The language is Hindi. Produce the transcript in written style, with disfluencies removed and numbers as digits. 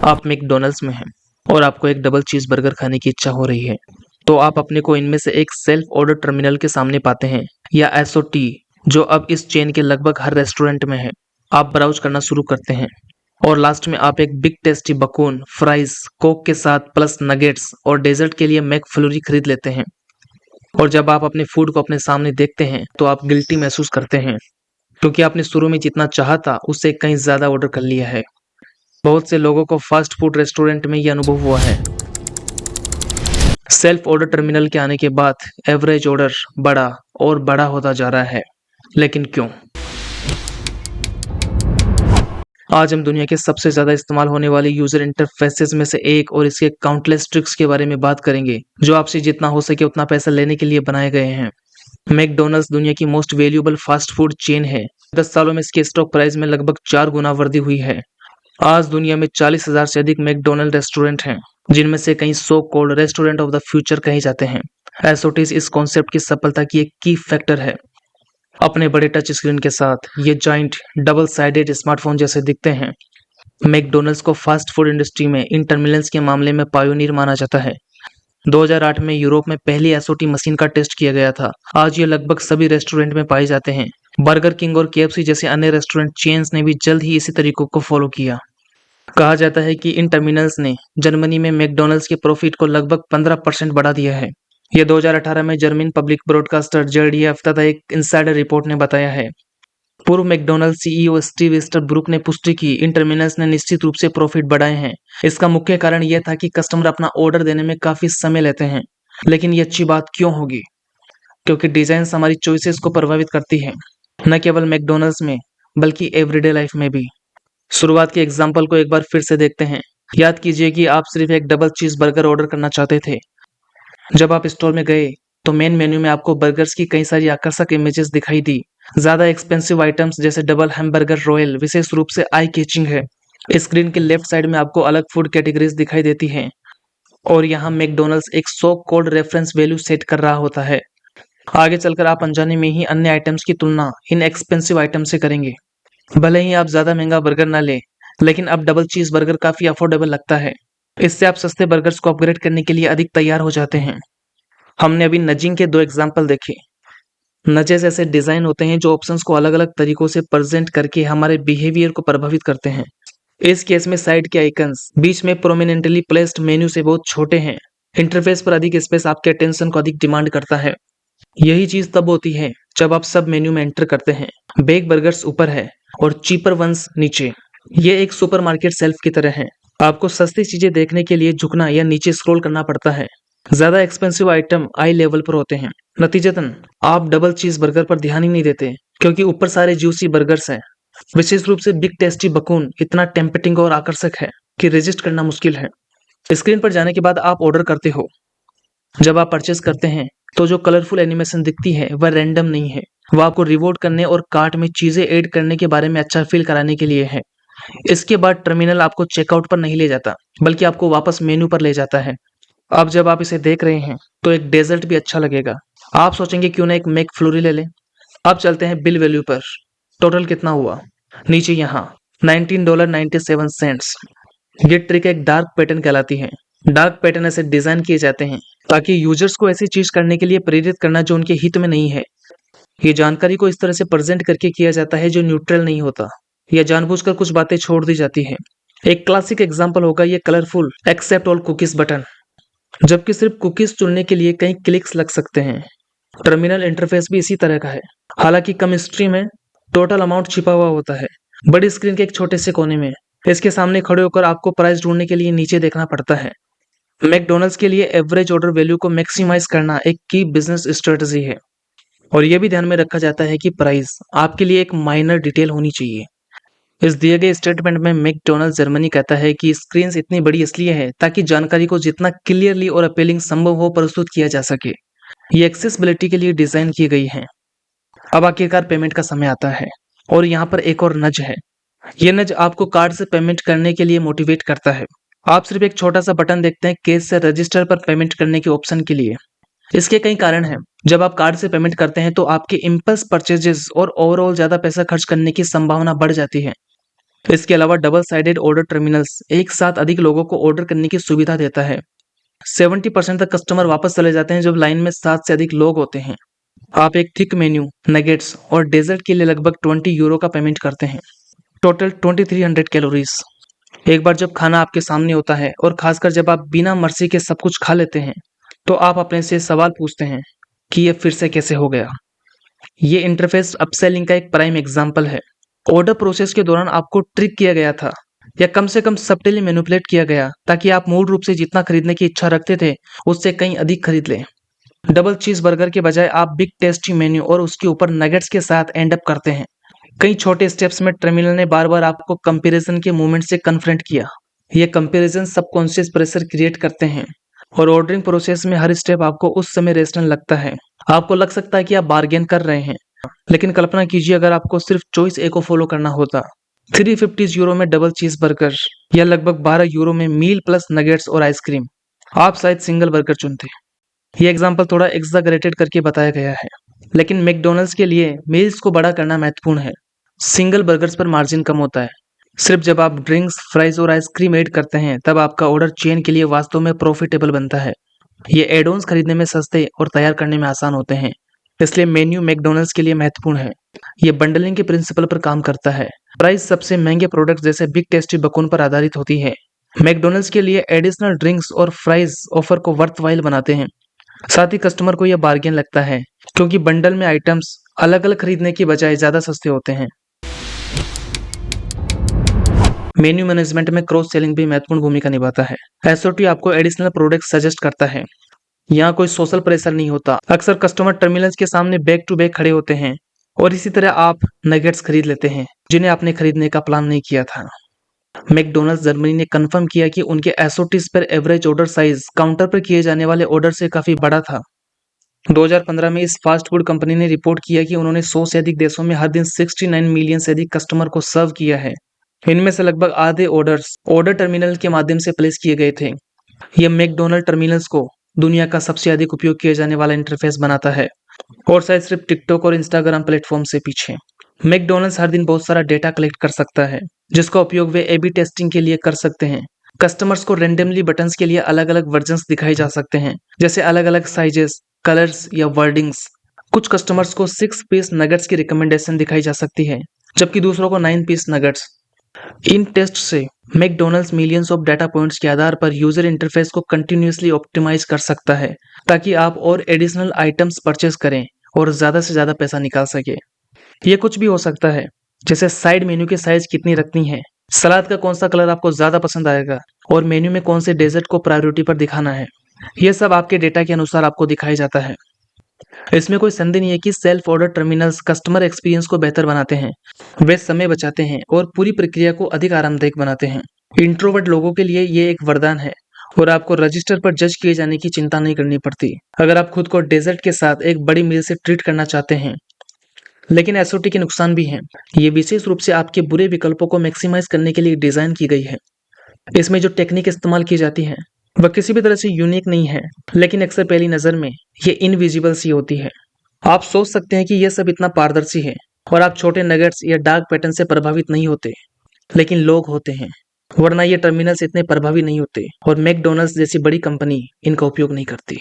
आप मैकडॉनल्ड्स में हैं और आपको एक डबल चीज बर्गर खाने की इच्छा हो रही है, तो आप अपने को इनमें से एक सेल्फ ऑर्डर टर्मिनल के सामने पाते हैं, या एसओटी, जो अब इस चेन के लगभग हर रेस्टोरेंट में है। आप ब्राउज करना शुरू करते हैं और लास्ट में आप एक बिग टेस्टी बकून, फ्राइज, कोक के साथ प्लस नगेट्स और डेजर्ट के लिए मैक फ्लूरी खरीद लेते हैं। और जब आप अपने फूड को अपने सामने देखते हैं तो आप गिल्टी महसूस करते हैं, क्योंकि आपने शुरू में जितना चाहा था उससे कहीं ज्यादा ऑर्डर कर लिया है। बहुत से लोगों को फास्ट फूड रेस्टोरेंट में ये अनुभव हुआ है। सेल्फ ऑर्डर टर्मिनल के आने के बाद एवरेज ऑर्डर बड़ा और बड़ा होता जा रहा है। लेकिन क्यों? आज हम दुनिया के सबसे ज्यादा इस्तेमाल होने वाले यूजर इंटरफेसेस में से एक और इसके काउंटलेस ट्रिक्स के बारे में बात करेंगे, जो आपसे जितना हो सके उतना पैसा लेने के लिए बनाए गए हैं। मैकडॉनल्ड्स दुनिया की most valuable fast food chain है। 10 सालों में इसके स्टॉक प्राइस में लगभग 4 गुना वृद्धि हुई है। आज दुनिया में 40,000 से अधिक मैकडॉनल्ड रेस्टोरेंट हैं, जिनमें से कई so called restaurant of the future कहे जाते हैं। एसओटीज इस कॉन्सेप्ट की सफलता की एक की फैक्टर है। अपने बड़े टच स्क्रीन के साथ ये जॉइंट डबल साइडेड स्मार्टफोन जैसे दिखते हैं। मैकडॉनल्ड्स को फास्ट फूड इंडस्ट्री में इन टर्मिनल्स के मामले में पायोनियर माना जाता है। 2008 में यूरोप में पहली एसओटी मशीन का टेस्ट किया गया था। आज ये लगभग सभी रेस्टोरेंट में पाए जाते हैं। बर्गर किंग और केएफसी जैसे अन्य रेस्टोरेंट चेन्स ने भी जल्द ही इसी तरीकों को फॉलो किया। कहा जाता है कि इन टर्मिनल्स ने जर्मनी में मैकडॉनल्ड्स के प्रॉफिट को लगभग 15% बढ़ा दिया है। यह 2018 में जर्मन पब्लिक ब्रॉडकास्टर जेडीएफ तथा एक इनसाइडर रिपोर्ट ने बताया है। पूर्व मैकडॉनल्ड सीईओ स्टीव ईस्टरब्रुक ने पुष्टि की, इन टर्मिनल्स ने निश्चित रूप से प्रॉफिट बढ़ाए हैं। इसका मुख्य कारण यह था कि कस्टमर अपना ऑर्डर देने में काफी समय लेते हैं। लेकिन ये अच्छी बात क्यों होगी? क्योंकि डिजाइन हमारी चॉइसेस को प्रभावित करती है, न केवल मैकडॉनल्ड्स में बल्कि एवरीडे लाइफ में भी। शुरुआत के एग्जाम्पल को एक बार फिर से देखते हैं। याद कीजिए कि आप सिर्फ एक डबल चीज बर्गर ऑर्डर करना चाहते थे। जब आप स्टोर में गए तो मेन मेन्यू में आपको बर्गर्स की कई सारी आकर्षक इमेजेस दिखाई दी। ज्यादा एक्सपेंसिव आइटम्स जैसे डबल हैमबर्गर रॉयल विशेष रूप से आई कैचिंग है। स्क्रीन के लेफ्ट साइड में आपको अलग फूड कैटेगरीज दिखाई देती हैं, और यहाँ मैकडॉनल्ड्स एक so called reference value set कर रहा होता है। आगे चलकर आप अनजाने में ही अन्य आइटम्स की तुलना इन एक्सपेंसिव आइटम से करेंगे। भले ही आप ज्यादा महंगा बर्गर ना लें, लेकिन अब डबल चीज बर्गर काफी अफोर्डेबल लगता है। इससे आप सस्ते बर्गर्स को अपग्रेड करने के लिए अधिक तैयार हो जाते हैं। हमने अभी नजिंग के 2 एग्जाम्पल देखे। नजेस ऐसे डिजाइन होते हैं जो ऑप्शंस को अलग अलग तरीकों से प्रेजेंट करके हमारे बिहेवियर को प्रभावित करते हैं। इस केस में साइड के आइकन्स बीच में प्रोमिनेंटली प्लेस्ड मेन्यू से बहुत छोटे हैं। इंटरफेस पर अधिक स्पेस आपके अटेंशन को अधिक डिमांड करता है। यही चीज तब होती है जब आप सब मेन्यू में एंटर करते हैं। बेक बर्गर्स ऊपर है और चीपर वंस नीचे। ये एक सुपरमार्केट सेल्फ की तरह है। आपको सस्ती चीजें देखने के लिए झुकना या नीचे स्क्रॉल करना पड़ता है। ज्यादा एक्सपेंसिव आइटम आई लेवल पर होते हैं। नतीजतन आप डबल चीज बर्गर पर ध्यान ही नहीं देते, क्योंकि ऊपर सारे जूसी बर्गर्स हैं। विशेष रूप से बिग टेस्टी बकून इतना टेम्पटिंग और आकर्षक है कि रेजिस्ट करना मुश्किल है। स्क्रीन पर जाने के बाद आप ऑर्डर करते हो। जब आप परचेस करते हैं तो जो कलरफुल एनिमेशन दिखती है वह रैंडम नहीं है। वह आपको रिवॉर्ड करने और कार्ट में चीजें ऐड करने के बारे में अच्छा फील कराने के लिए है। इसके बाद टर्मिनल आपको चेकआउट पर नहीं ले जाता, बल्कि आपको वापस मेन्यू पर ले जाता है। अब जब आप इसे देख रहे हैं तो एक डेजर्ट भी अच्छा लगेगा। आप सोचेंगे क्यों ना एक मैक फ्लूरी ले लें। अब चलते हैं बिल वैल्यू पर। टोटल कितना हुआ? नीचे यहाँ $19.97। ये ट्रिक एक डार्क पैटर्न कहलाती है। डार्क पैटर्न ऐसे डिजाइन किए जाते हैं ताकि यूजर्स को ऐसी चीज करने के लिए प्रेरित करना जो उनके हित में नहीं है। ये जानकारी को इस तरह से प्रेजेंट करके किया जाता है जो न्यूट्रल नहीं होता, या जानबूझकर कुछ बातें छोड़ दी जाती है। एक क्लासिक एग्जांपल होगा ये colourful except all cookies button, जबकि सिर्फ कुकीज चुनने के लिए कई क्लिक्स लग सकते हैं। टर्मिनल इंटरफेस भी इसी तरह का है। हालांकि कम स्ट्रीम में टोटल अमाउंट छिपा हुआ होता है, बड़ी स्क्रीन के एक छोटे से कोने में। इसके सामने खड़े होकर आपको प्राइस ढूंढने के लिए नीचे देखना पड़ता है। मैकडॉनल्ड्स के लिए एवरेज ऑर्डर वैल्यू को मैक्सिमाइज करना एक की बिजनेस स्ट्रेटजी है, और यह भी ध्यान में रखा जाता है कि प्राइस आपके लिए एक माइनर डिटेल होनी चाहिए। इस दिए गए स्टेटमेंट में मैकडॉनल्ड्स जर्मनी कहता है कि स्क्रीन इतनी बड़ी इसलिए है ताकि जानकारी को जितना क्लियरली और अपीलिंग संभव हो प्रस्तुत किया जा सके। ये एक्सेसिबिलिटी के लिए डिजाइन की गई है। अब आखिरकार पेमेंट का समय आता है, और यहाँ पर एक और नज है। ये नज आपको कार्ड से पेमेंट करने के लिए मोटिवेट करता है। आप सिर्फ एक छोटा सा बटन देखते हैं कैश से रजिस्टर पर पेमेंट करने के ऑप्शन के लिए। इसके कई कारण हैं। जब आप कार्ड से पेमेंट करते हैं तो आपके इम्पल्स परचेजेस और ओवरऑल ज्यादा पैसा खर्च करने की संभावना बढ़ जाती है। इसके अलावा डबल साइडेड ऑर्डर टर्मिनल्स एक साथ अधिक लोगों को ऑर्डर करने की सुविधा देता है। 70% तक कस्टमर वापस चले जाते हैं जब लाइन में 7 से अधिक लोग होते हैं। आप एक थिक मेन्यू, नगेट्स और डेजर्ट के लिए लगभग 20 यूरो का पेमेंट करते हैं। Total 2300 calories. एक बार जब खाना आपके सामने होता है और खासकर जब आप बिना मर्जी के सब कुछ खा लेते हैं, तो आप अपने से सवाल पूछते हैं कि ये फिर से कैसे हो गया। ये इंटरफेस अपसेलिंग का एक प्राइम एग्जाम्पल है। ऑर्डर प्रोसेस के दौरान आपको ट्रिक किया गया था, या कम से कम सब्टिली मैनिपुलेट किया गया, ताकि आप मूल रूप से जितना खरीदने की इच्छा रखते थे उससे कहीं अधिक खरीद लें। डबल चीज बर्गर के बजाय आप बिग टेस्टी मेन्यू और उसके ऊपर नगेट्स के साथ एंड अप करते हैं। कई छोटे स्टेप्स में टर्मिनल ने बार बार आपको कंपैरिजन के मूवमेंट से कन्फ्रंट किया। ये कंपैरिजन सबकॉन्शियस प्रेशर क्रिएट करते हैं और ऑर्डरिंग प्रोसेस में हर स्टेप आपको उस समय रेशनल लगता है। आपको लग सकता है कि आप बार्गेन कर रहे हैं, लेकिन कल्पना कीजिए अगर आपको सिर्फ चॉइस ए को फॉलो करना होता। 350 यूरो में डबल चीज बर्गर या लगभग 12 यूरो में मील प्लस नगेट्स और आइसक्रीम, आप शायद सिंगल बर्गर चुनते। ये एग्जाम्पल थोड़ा एग्जागरेटेड करके बताया गया है, लेकिन मैकडॉनल्ड्स के लिए मील्स को बड़ा करना महत्वपूर्ण है। सिंगल बर्गर्स पर मार्जिन कम होता है। सिर्फ जब आप ड्रिंक्स, फ्राइज और आइसक्रीम ऐड करते हैं तब आपका ऑर्डर चेन के लिए वास्तव में प्रॉफिटेबल बनता है। ये एड ऑन्स खरीदने में सस्ते और तैयार करने में आसान होते हैं, इसलिए मेन्यू मैकडॉनल्ड्स के लिए महत्वपूर्ण है। ये बंडलिंग के प्रिंसिपल पर काम करता है। प्राइस सबसे महंगे प्रोडक्ट जैसे बिग टेस्टी बकून पर आधारित होती है। मैकडॉनल्ड्स के लिए एडिशनल ड्रिंक्स और फ्राइज ऑफर को वर्थवाइल बनाते हैं। साथ ही कस्टमर को यह बार्गेन लगता है, क्योंकि बंडल में आइटम्स अलग अलग खरीदने की बजाय ज्यादा सस्ते होते हैं। मेन्यू मैनेजमेंट में क्रॉस सेलिंग भी महत्वपूर्ण भूमिका निभाता है। एसओटी आपको एडिशनल प्रोडक्ट सजेस्ट करता है। यहाँ कोई सोशल प्रेशर नहीं होता। अक्सर कस्टमर टर्मिनल्स के सामने बैक टू बैक खड़े होते हैं और इसी तरह आप नगेट्स खरीद लेते हैं जिन्हें आपने खरीदने का प्लान नहीं किया था। मैकडॉनल्ड्स जर्मनी ने कंफर्म किया कि उनके एसओटीज पर एवरेज ऑर्डर साइज काउंटर पर किए जाने वाले ऑर्डर से काफी बड़ा था। 2015 में इस फास्ट फूड कंपनी ने रिपोर्ट किया कि उन्होंने 100 से अधिक देशों में हर दिन 69 मिलियन से अधिक कस्टमर को सर्व किया है। इनमें से लगभग आधे ऑर्डर्स ऑर्डर टर्मिनल के माध्यम से प्लेस किए गए थे। यह मैकडॉनल्ड टर्मिनल्स को दुनिया का सबसे अधिक उपयोग किए जाने वाला इंटरफेस बनाता है, और शायद सिर्फ टिकटॉक और इंस्टाग्राम प्लेटफॉर्म से पीछे। मैकडॉनल्ड्स हर दिन बहुत सारा डेटा कलेक्ट कर सकता है, जिसका उपयोग वे ए बी टेस्टिंग के लिए कर सकते हैं। कस्टमर्स को रेंडमली बटन्स के लिए अलग अलग वर्जन्स दिखाई जा सकते हैं, जैसे अलग अलग साइजेस, कलर्स या वर्डिंग्स। कुछ कस्टमर्स को 6 पीस नगेट्स की रिकमेंडेशन दिखाई जा सकती है, जबकि दूसरों को 9 पीस नगेट्स। इन टेस्ट से McDonald's millions of data points के आधार पर यूजर इंटरफेस को कंटिन्यूअसली ऑप्टिमाइज कर सकता है, ताकि आप और एडिशनल आइटम्स परचेज करें और ज्यादा से ज्यादा पैसा निकाल सके। ये कुछ भी हो सकता है, जैसे साइड मेन्यू की साइज कितनी रखनी है, सलाद का कौन सा कलर आपको ज्यादा पसंद आएगा, और मेन्यू में कौन से डेजर्ट को प्रायोरिटी पर दिखाना है। ये सब आपके डेटा के अनुसार आपको दिखाया जाता है। इसमें कोई संदेह नहीं है कि self order terminals customer experience को बेहतर बनाते हैं। वे समय बचाते हैं और पूरी प्रक्रिया को अधिक आरामदायक बनाते हैं। इंट्रोवर्ट लोगों के लिए ये एक वरदान है, और आपको रजिस्टर पर जज किए जाने की चिंता नहीं करनी पड़ती अगर आप खुद को डेजर्ट के साथ एक बड़ी मील से ट्रीट करना चाहते हैं। लेकिन एसओटी के नुकसान भी हैं। ये विशेष रूप से आपके बुरे विकल्पों को मैक्सिमाइज करने के लिए डिजाइन की गई है। इसमें जो टेक्निक इस्तेमाल की जाती है वह किसी भी तरह से यूनिक नहीं है, लेकिन अक्सर पहली नजर में ये इनविजिबल सी होती है। आप सोच सकते हैं कि यह सब इतना पारदर्शी है और आप छोटे नगेट्स या डार्क पैटर्न से प्रभावित नहीं होते, लेकिन लोग होते हैं, वरना ये टर्मिनल्स इतने प्रभावी नहीं होते और मैकडॉनल्ड्स जैसी बड़ी कंपनी इनका उपयोग नहीं करती।